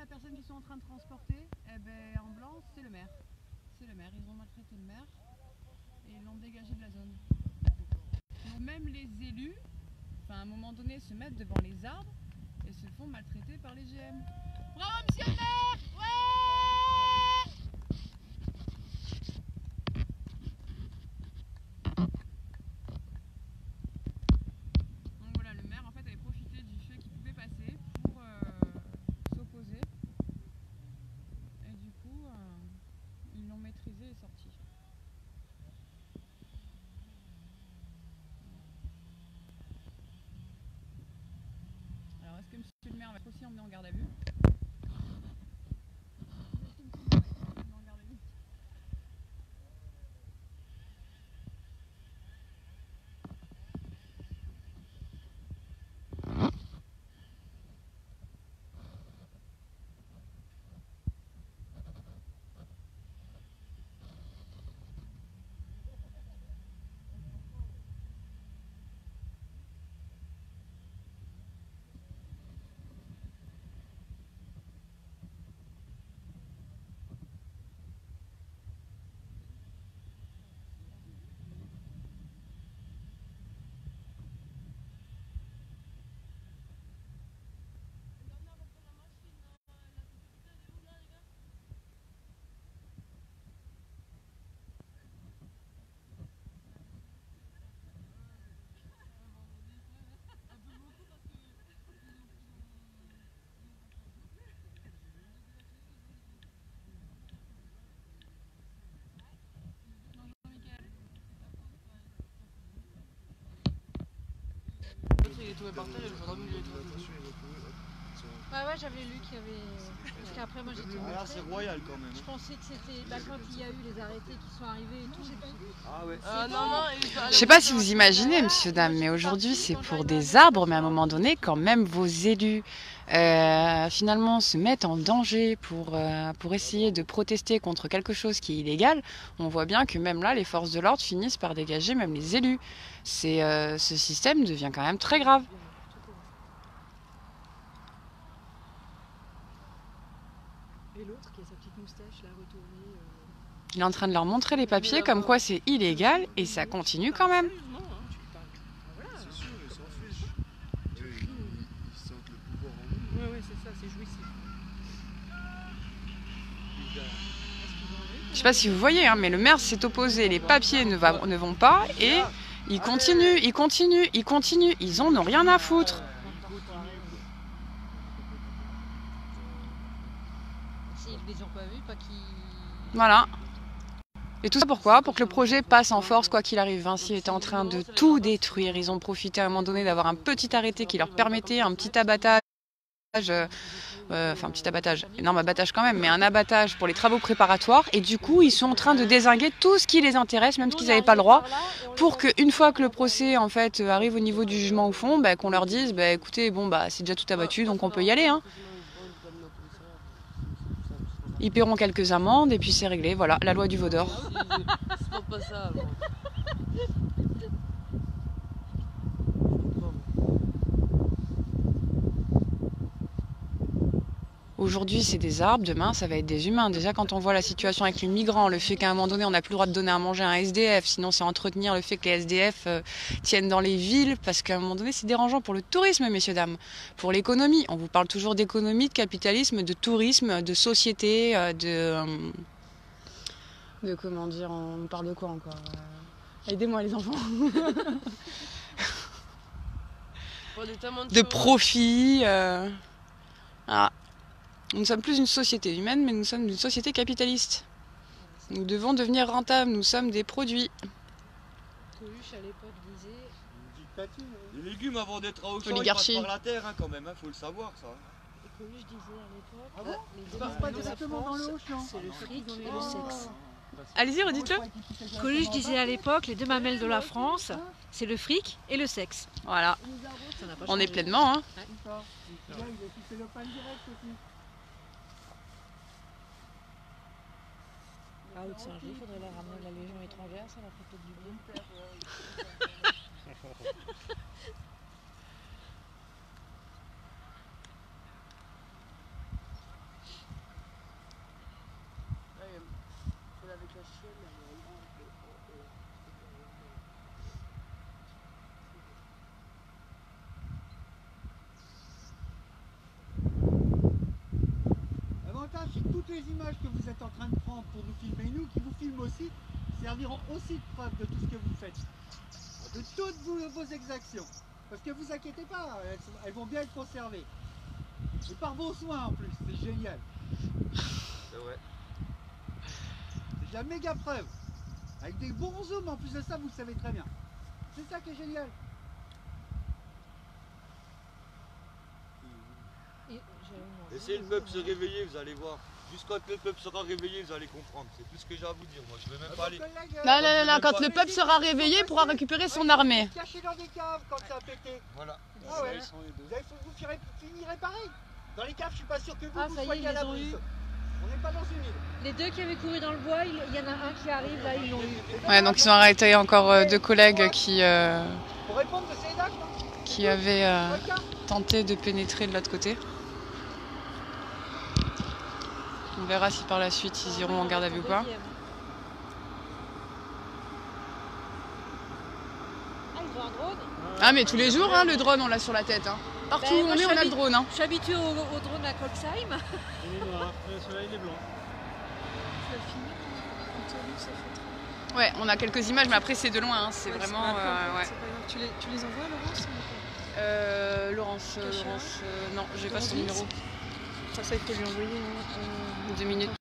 personnes qui sont en train de transporter, eh ben, en blanc, c'est le maire. C'est le maire, ils ont maltraité le maire et ils l'ont dégagé de la zone. Donc même les élus, à un moment donné, se mettent devant les arbres et se font maltraiter par les GM. Bravo, monsieur le maire! Ouais! Donc voilà, le maire en fait avait profité du fait qu'il pouvait passer pour s'opposer. Et du coup, ils l'ont maîtrisé et sorti. Alors est-ce que monsieur le maire va être aussi emmené en garde à vue? Il est tombé par terre et le gendarme lui a été attention. Ouais, ouais, j'avais lu qu'il y avait. Parce qu'après, moi j'étais. Ah là, c'est royal quand même. Je pensais que c'était quand il y a eu les arrêtés qui sont arrivés et tout. Ah ouais. Je sais pas si vous imaginez, monsieur, dame, mais aujourd'hui c'est pour des arbres, mais à un moment donné, quand même vos élus finalement se mettent en danger pour essayer de protester contre quelque chose qui est illégal, on voit bien que même là, les forces de l'ordre finissent par dégager même les élus. Ce système devient quand même très grave. Et l'autre qui a sa petite moustache là retournée. Il est en train de leur montrer les papiers comme quoi c'est illégal et ça continue quand même. C'est sûr, ils s'en fichent. Ils sentent le pouvoir en eux. Ouais, c'est ça, c'est jouissif. Je sais pas si vous voyez, hein, mais le maire s'est opposé, les papiers ne vont pas et ils continuent. Ils en ont rien à foutre. S'ils les ont pas vus, pas qu'ils. Voilà. Et tout ça pourquoi? Pour que le projet passe en force quoi qu'il arrive. Vinci était en train de tout détruire. Ils ont profité à un moment donné d'avoir un petit arrêté qui leur permettait un petit abattage. Enfin, un petit abattage, énorme abattage quand même, mais un abattage pour les travaux préparatoires. Et du coup, ils sont en train de dézinguer tout ce qui les intéresse, même ce qu'ils n'avaient pas le droit, pour qu'une fois que le procès en fait arrive au niveau du jugement au fond, bah, qu'on leur dise, bah, écoutez, bon, bah, c'est déjà tout abattu, donc on peut y aller. Hein. Ils paieront quelques amendes et puis c'est réglé. Voilà, la loi du veau d'or. C'est pas ça alors. Aujourd'hui, c'est des arbres, demain, ça va être des humains. Déjà, quand on voit la situation avec les migrants, le fait qu'à un moment donné, on n'a plus le droit de donner à manger à un SDF, sinon c'est entretenir le fait que les SDF tiennent dans les villes, parce qu'à un moment donné, c'est dérangeant pour le tourisme, messieurs, dames, pour l'économie. On vous parle toujours d'économie, de capitalisme, de tourisme, de société, de comment dire, on parle de quoi encore Aidez-moi les enfants. De profit. Voilà. Nous ne sommes plus une société humaine, mais nous sommes une société capitaliste. Nous devons devenir rentables, nous sommes des produits. Coluche à l'époque disait. Les légumes avant d'être à Auchan, ils passent Oligarchie. par la terre hein, quand même, hein, faut le savoir ça. Et Coluche disait à l'époque. Ah bon les Ils passent pas directement dans le Auchan. c'est le fric et le sexe. Allez-y, redites-le. Coluche disait à l'époque, les deux mamelles de la France, c'est le fric et le sexe. Voilà, Ça n'a pas on changé. est pleinement. Hein. Il a fait le pan direct aussi. À Haute-Saint-Gilles, il faudrait la ramener de la Légion étrangère, ça leur ferait peut-être du bien. toutes les images que vous êtes en train de prendre pour nous filmer, nous qui vous filment aussi, serviront aussi de preuve de tout ce que vous faites. De toutes vos exactions. Parce que vous inquiétez pas, elles vont bien être conservées. Et par vos soins en plus, c'est génial. C'est vrai. C'est de la méga preuve. Avec des bons zooms en plus de ça, vous le savez très bien. C'est ça qui est génial. Laissez le peuple se réveiller, vous allez voir. Juste quand le peuple sera réveillé, vous allez comprendre. C'est tout ce que j'ai à vous dire. Moi, je vais même pas aller. Là, quand le peuple sera réveillé, il pourra récupérer son armée. Cachez dans des caves quand ça a pété. Voilà. Ah ouais. Vous finirez pareil. Dans les caves, je suis pas sûr que vous, Ah, vous ça y est, soyez ils à les ont l'abri. eu. On n'est pas dans une île. Les deux qui avaient couru dans le bois, il y en a un qui arrive, là, ils l'ont eu. Ouais, donc ils ont arrêté encore deux collègues qui Pour répondre de ces dates, avaient tenté de pénétrer de l'autre côté. On verra si par la suite ils iront en garde à vue ou pas. Ah, ils ont un drone? Ah mais tous les jours, hein, le drone on l'a sur la tête. Hein. Partout où on est, on a le drone. Hein. Je suis habituée au drone à Colsheim. Il est noir, celui-là il est blanc. Ouais, on a quelques images, mais après c'est de loin. Hein. C'est vraiment. Ouais. Tu les envoies, Laurence? Laurence, non, j'ai pas son numéro. Ça, il faut lui envoyer 2 minutes.